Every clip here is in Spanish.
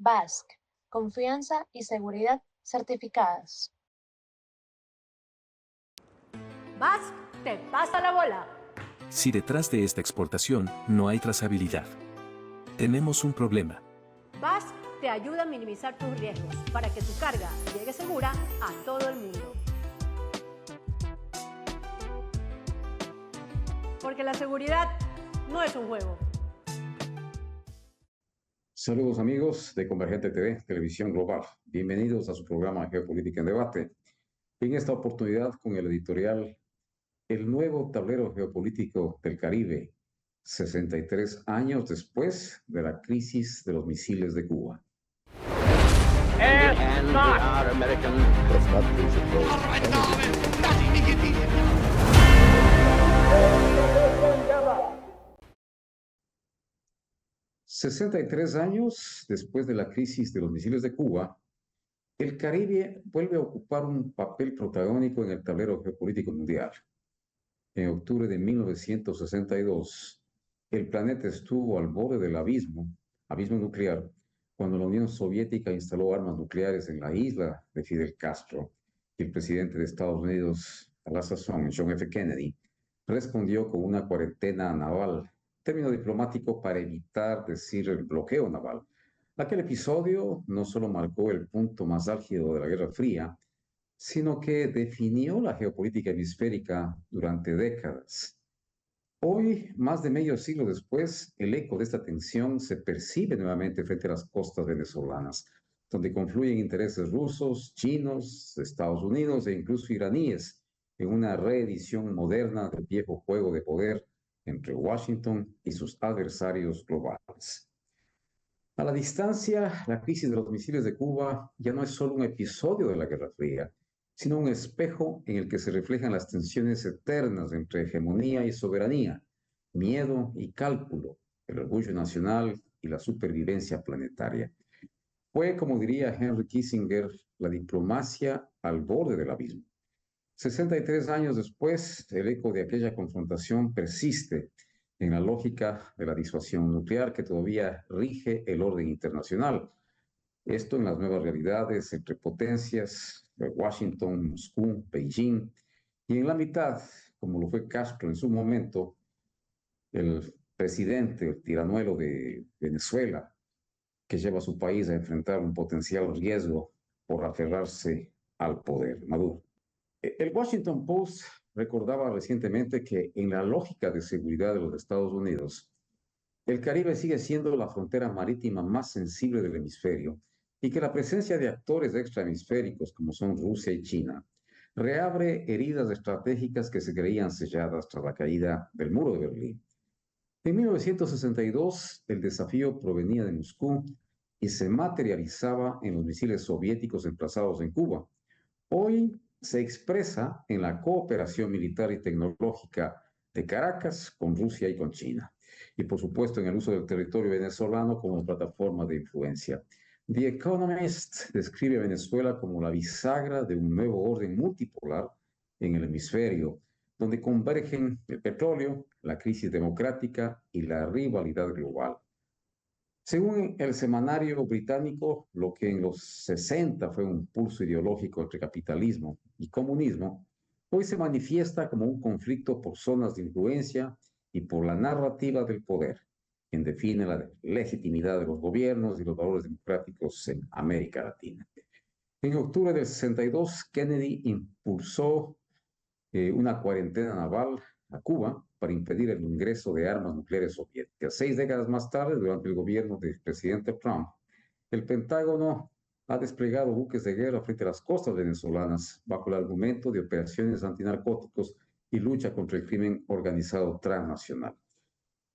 Basque, confianza y seguridad certificadas. Basque te pasa la bola. Si detrás de esta exportación no hay trazabilidad, tenemos un problema. Basque te ayuda a minimizar tus riesgos para que tu carga llegue segura a todo el mundo. Porque la seguridad no es un juego. Saludos amigos de Convergente TV, Televisión Global. Bienvenidos a su programa Geopolítica en Debate. En esta oportunidad con el editorial El nuevo tablero geopolítico del Caribe, 63 años después de la crisis de los misiles de Cuba. And we are American. Arbeit Name, lass ich mich in die 63 años después de la crisis de los misiles de Cuba, el Caribe vuelve a ocupar un papel protagónico en el tablero geopolítico mundial. En octubre de 1962, el planeta estuvo al borde del abismo nuclear, cuando la Unión Soviética instaló armas nucleares en la isla de Fidel Castro y el presidente de Estados Unidos, a la sazón, John F. Kennedy, respondió con una cuarentena naval, término diplomático para evitar decir el bloqueo naval. Aquel episodio no solo marcó el punto más álgido de la Guerra Fría, sino que definió la geopolítica hemisférica durante décadas. Hoy, más de medio siglo después, el eco de esta tensión se percibe nuevamente frente a las costas venezolanas, donde confluyen intereses rusos, chinos, Estados Unidos e incluso iraníes en una reedición moderna del viejo juego de poder entre Washington y sus adversarios globales. A la distancia, la crisis de los misiles de Cuba ya no es solo un episodio de la Guerra Fría, sino un espejo en el que se reflejan las tensiones eternas entre hegemonía y soberanía, miedo y cálculo, el orgullo nacional y la supervivencia planetaria. Fue, como diría Henry Kissinger, la diplomacia al borde del abismo. 63 años después, el eco de aquella confrontación persiste en la lógica de la disuasión nuclear que todavía rige el orden internacional. Esto en las nuevas realidades entre potencias, Washington, Moscú, Beijing, y en la mitad, como lo fue Castro en su momento, el presidente, el tiranuelo de Venezuela, que lleva a su país a enfrentar un potencial riesgo por aferrarse al poder, Maduro. El Washington Post recordaba recientemente que en la lógica de seguridad de los Estados Unidos, el Caribe sigue siendo la frontera marítima más sensible del hemisferio y que la presencia de actores extrahemisféricos como son Rusia y China reabre heridas estratégicas que se creían selladas tras la caída del muro de Berlín. En 1962, el desafío provenía de Moscú y se materializaba en los misiles soviéticos emplazados en Cuba. Hoy se expresa en la cooperación militar y tecnológica de Caracas con Rusia y con China. Y por supuesto en el uso del territorio venezolano como plataforma de influencia. The Economist describe a Venezuela como la bisagra de un nuevo orden multipolar en el hemisferio, donde convergen el petróleo, la crisis democrática y la rivalidad global. Según el semanario británico, lo que en los 60 fue un pulso ideológico entre capitalismo y comunismo, hoy se manifiesta como un conflicto por zonas de influencia y por la narrativa del poder, quien define la legitimidad de los gobiernos y los valores democráticos en América Latina. En octubre del 62, Kennedy impulsó una cuarentena naval a Cuba para impedir el ingreso de armas nucleares soviéticas. 6 décadas más tarde, durante el gobierno del presidente Trump, el Pentágono ha desplegado buques de guerra frente a las costas venezolanas bajo el argumento de operaciones antinarcóticos y lucha contra el crimen organizado transnacional.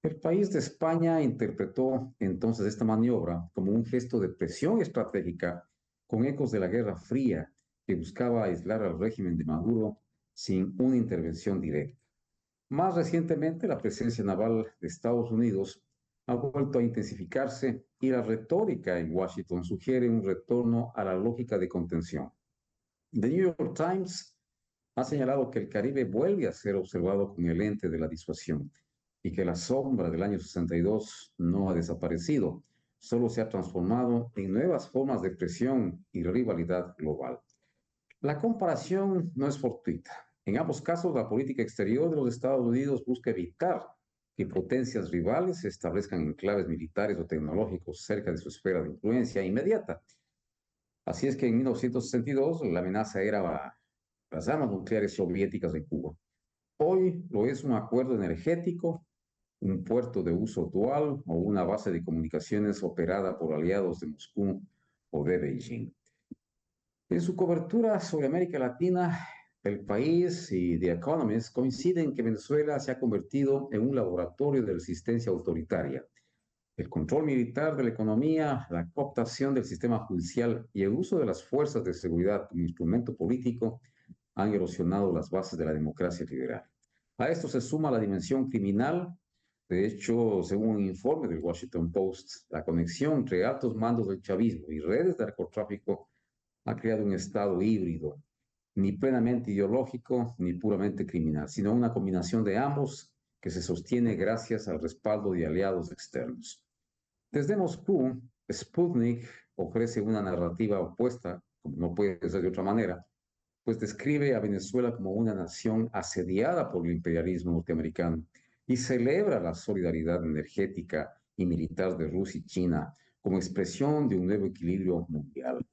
El país de España interpretó entonces esta maniobra como un gesto de presión estratégica con ecos de la Guerra Fría que buscaba aislar al régimen de Maduro sin una intervención directa. Más recientemente, la presencia naval de Estados Unidos ha vuelto a intensificarse y la retórica en Washington sugiere un retorno a la lógica de contención. The New York Times ha señalado que el Caribe vuelve a ser observado con el lente de la disuasión y que la sombra del año 62 no ha desaparecido, solo se ha transformado en nuevas formas de presión y rivalidad global. La comparación no es fortuita. En ambos casos, la política exterior de los Estados Unidos busca evitar que potencias rivales se establezcan enclaves militares o tecnológicos cerca de su esfera de influencia inmediata. Así es que en 1962 la amenaza era las armas nucleares soviéticas en Cuba. Hoy lo es un acuerdo energético, un puerto de uso dual o una base de comunicaciones operada por aliados de Moscú o de Beijing. En su cobertura sobre América Latina, El País y The Economist coinciden en que Venezuela se ha convertido en un laboratorio de resistencia autoritaria. El control militar de la economía, la cooptación del sistema judicial y el uso de las fuerzas de seguridad como instrumento político han erosionado las bases de la democracia liberal. A esto se suma la dimensión criminal. De hecho, según un informe del Washington Post, la conexión entre altos mandos del chavismo y redes de narcotráfico ha creado un estado híbrido, ni plenamente ideológico ni puramente criminal, sino una combinación de ambos que se sostiene gracias al respaldo de aliados externos. Desde Moscú, Sputnik ofrece una narrativa opuesta, como no puede ser de otra manera, pues describe a Venezuela como una nación asediada por el imperialismo norteamericano y celebra la solidaridad energética y militar de Rusia y China como expresión de un nuevo equilibrio mundial.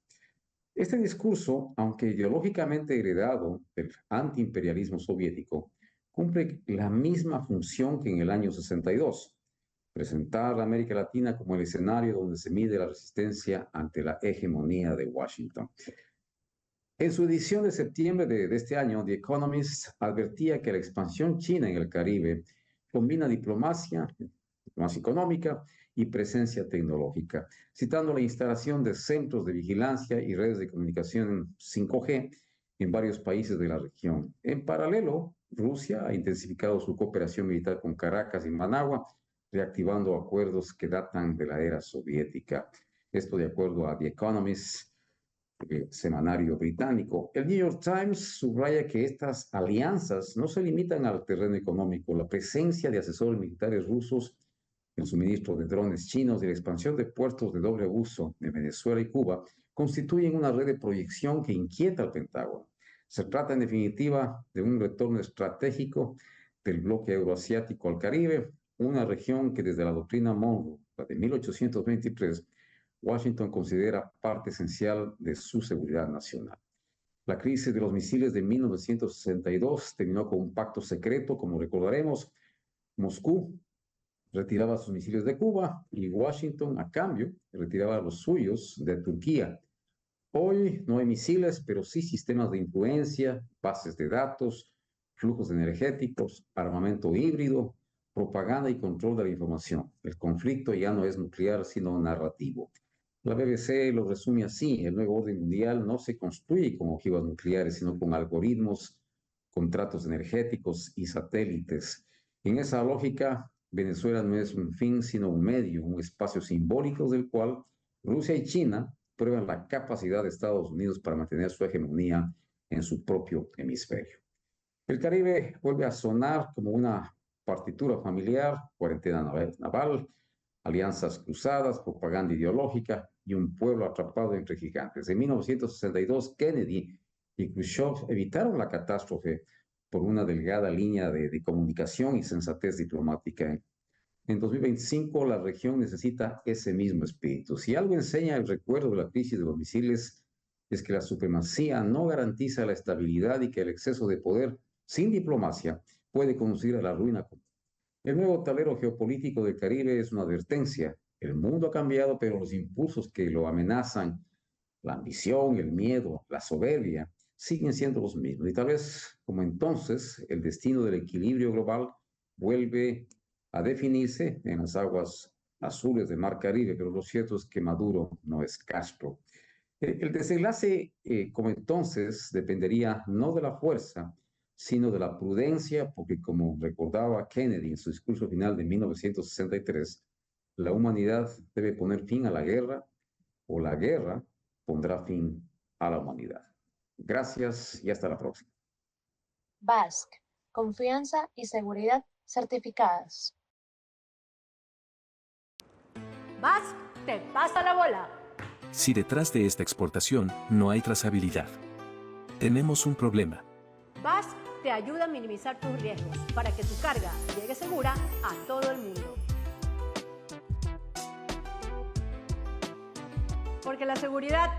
Este discurso, aunque ideológicamente heredado del antiimperialismo soviético, cumple la misma función que en el año 62, presentar a América Latina como el escenario donde se mide la resistencia ante la hegemonía de Washington. En su edición de septiembre de este año, The Economist advertía que la expansión china en el Caribe combina diplomacia económica y presencia tecnológica, citando la instalación de centros de vigilancia y redes de comunicación 5G en varios países de la región. En paralelo, Rusia ha intensificado su cooperación militar con Caracas y Managua, reactivando acuerdos que datan de la era soviética. Esto de acuerdo a The Economist, semanario británico. El New York Times subraya que estas alianzas no se limitan al terreno económico. La presencia de asesores militares rusos, el suministro de drones chinos y la expansión de puertos de doble uso en Venezuela y Cuba constituyen una red de proyección que inquieta al Pentágono. Se trata, en definitiva, de un retorno estratégico del bloque euroasiático al Caribe, una región que desde la doctrina Monroe, la de 1823, Washington considera parte esencial de su seguridad nacional. La crisis de los misiles de 1962 terminó con un pacto secreto, como recordaremos. Moscú retiraba sus misiles de Cuba y Washington, a cambio, retiraba los suyos de Turquía. Hoy no hay misiles, pero sí sistemas de influencia, bases de datos, flujos energéticos, armamento híbrido, propaganda y control de la información. El conflicto ya no es nuclear, sino narrativo. La BBC lo resume así: el nuevo orden mundial no se construye con ojivas nucleares, sino con algoritmos, contratos energéticos y satélites. En esa lógica, Venezuela no es un fin, sino un medio, un espacio simbólico del cual Rusia y China prueban la capacidad de Estados Unidos para mantener su hegemonía en su propio hemisferio. El Caribe vuelve a sonar como una partitura familiar: cuarentena naval, alianzas cruzadas, propaganda ideológica y un pueblo atrapado entre gigantes. En 1962, Kennedy y Khrushchev evitaron la catástrofe por una delgada línea de comunicación y sensatez diplomática. En 2025, la región necesita ese mismo espíritu. Si algo enseña el recuerdo de la crisis de los misiles, es que la supremacía no garantiza la estabilidad y que el exceso de poder sin diplomacia puede conducir a la ruina. El nuevo tablero geopolítico del Caribe es una advertencia. El mundo ha cambiado, pero los impulsos que lo amenazan, la ambición, el miedo, la soberbia, siguen siendo los mismos. Y tal vez, como entonces, el destino del equilibrio global vuelve a definirse en las aguas azules del Mar Caribe, pero lo cierto es que Maduro no es Castro. El desenlace, como entonces, dependería no de la fuerza, sino de la prudencia, porque como recordaba Kennedy en su discurso final de 1963, la humanidad debe poner fin a la guerra o la guerra pondrá fin a la humanidad. Gracias y hasta la próxima. Basque, confianza y seguridad certificadas. Basque te pasa la bola. Si detrás de esta exportación no hay trazabilidad, tenemos un problema. BASC te ayuda a minimizar tus riesgos para que tu carga llegue segura a todo el mundo. Porque la seguridad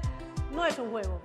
no es un juego.